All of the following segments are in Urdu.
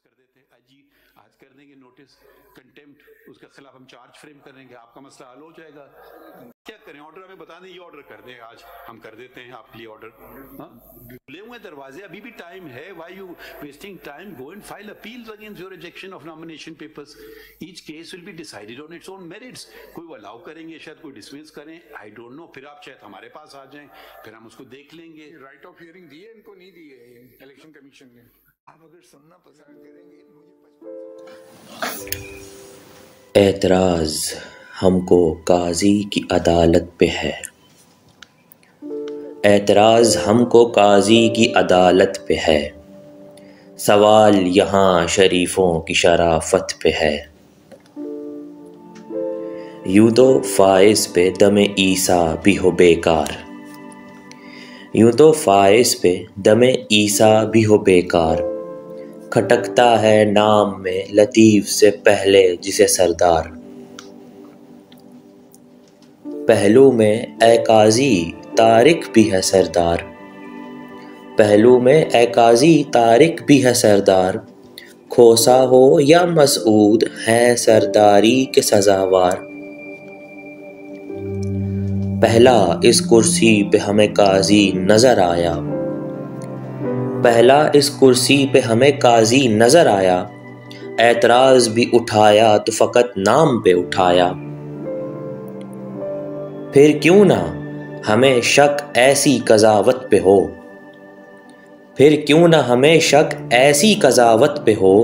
نوٹس کر دیتے ہیں جی آج کر دیں گے نوٹس کنٹمپٹ اس کے خلاف ہم چارج فریم کر دیں گے آپ کا مسئلہ حل ہو جائے گا. کیا کریں آرڈر ہمیں بتا دیں یہ آرڈر کر دیں آج ہم کر دیتے ہیں آپ کے لیے آرڈر. کھلے ہوئے دروازے ابھی بھی ٹائم ہے. why you wasting time? go and file appeals against your rejection of nomination papers. each case will be decided on its own merits. کوئی وہ الاؤ کریں گے شاید کوئی ڈسمس کریں I don't know. پھر آپ شاید ہمارے پاس آ جائیں پھر ہم اس کو دیکھ لیں گے. رائٹ آف ہیئرنگ دی ہے ان کو نہیں دی ہے الیکشن کمیشن نے. آپ اگر سننا پسند کریں گے اعتراض ہم کو قاضی کی عدالت پہ ہے. اعتراض ہم کو قاضی کی عدالت پہ ہے. سوال یہاں شریفوں کی شرافت پہ ہے. یوں تو فائز پہ دم عیسیٰ بھی ہو بیکار. یوں تو فائز پہ دم عیسیٰ بھی ہو بیکار. کھٹکتا ہے نام میں لطیف سے پہلے جسے سردار. پہلو میں اے قاضی طارق بھی ہے سردار. پہلو میں اے قاضی طارق بھی ہے سردار. کھوسا ہو یا مسعود ہیں سرداری کے سزاوار. پہلا اس کرسی پہ ہمیں قاضی نظر آیا. پہلا اس کرسی پہ ہمیں قاضی نظر آیا. اعتراض بھی اٹھایا تو فقط نام پہ اٹھایا. پھر کیوں نہ ہمیں شک ایسی قضاوت پہ ہو. پھر کیوں نہ ہمیں شک ایسی قضاوت پہ ہو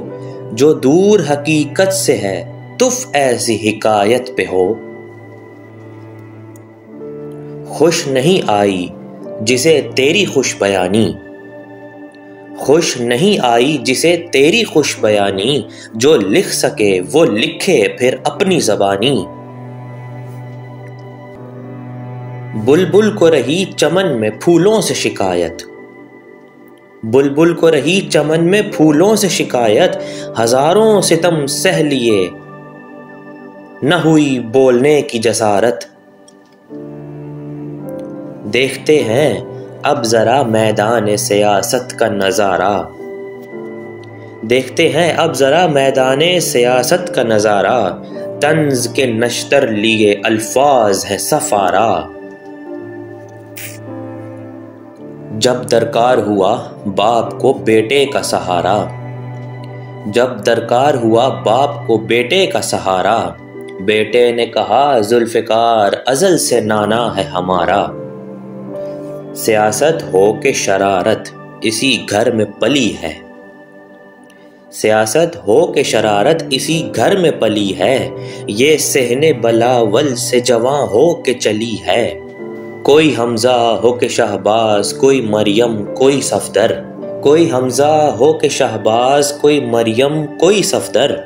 جو دور حقیقت سے ہے تف ایسی حکایت پہ ہو. خوش نہیں آئی جسے تیری خوش بیانی. خوش نہیں آئی جسے تیری خوش بیانی. جو لکھ سکے وہ لکھے پھر اپنی زبانی. بلبل کو رہی چمن میں پھولوں سے شکایت. بلبل کو رہی چمن میں پھولوں سے شکایت. ہزاروں ستم سہ لیے نہ ہوئی بولنے کی جسارت. دیکھتے ہیں اب ذرا میدان سیاست کا نظارہ. دیکھتے ہیں اب ذرا میدان سیاست کا نظارہ. طنز کے نشتر لیے الفاظ ہیں سفارہ. جب درکار ہوا باپ کو بیٹے کا سہارا. جب درکار ہوا باپ کو بیٹے کا سہارا. بیٹے نے کہا ذوالفقار ازل سے نانا ہے ہمارا. سیاست ہو کہ شرارت اسی گھر میں پلی ہے. سیاست ہو کہ شرارت اسی گھر میں پلی ہے. یہ صحن بلاول سے جواں ہو کے چلی ہے. کوئی حمزہ ہو کہ شہباز کوئی مریم کوئی صفدر. کوئی حمزہ ہو کہ شہباز کوئی مریم کوئی صفدر.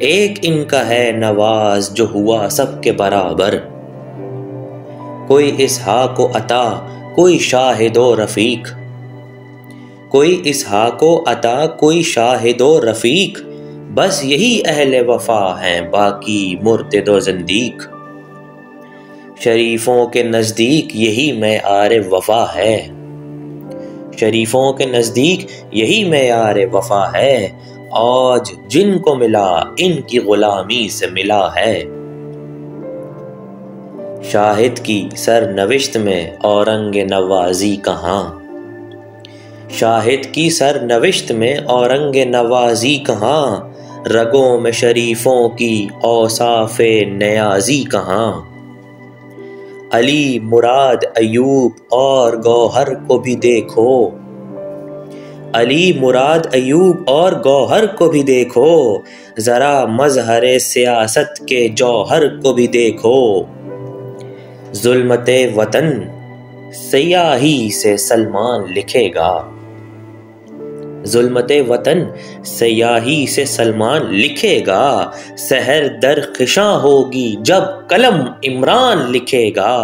ایک ان کا ہے نواز جو ہوا سب کے برابر. کوئی اسحاق و عطا کوئی شاہد و رفیق. کوئی اسحاق و عطا کوئی شاہد و رفیق. بس یہی اہل وفا ہیں باقی مرتد و زندیق. شریفوں کے نزدیک یہی معیار وفا ہے. شریفوں کے نزدیک یہی معیار وفا ہے. آج جن کو ملا ان کی غلامی سے ملا ہے. شاہد کی سرنوشت میں اورنگ نوازی کہاں. شاہد کی سرنوشت میں اورنگ نوازی کہاں. رگوں میں شریفوں کی اوصاف نیازی کہاں. علی مراد ایوب اور گوہر کو بھی دیکھو. علی مراد ایوب اور گوہر کو بھی دیکھو. ذرا مظہر سیاست کے جوہر کو بھی دیکھو. ظلمت وطن سیاہی سے سلمان لکھے گا. ظلمت وطن سیاہی سے سلمان لکھے گا. سحر در خشاں ہوگی جب قلم عمران لکھے گا.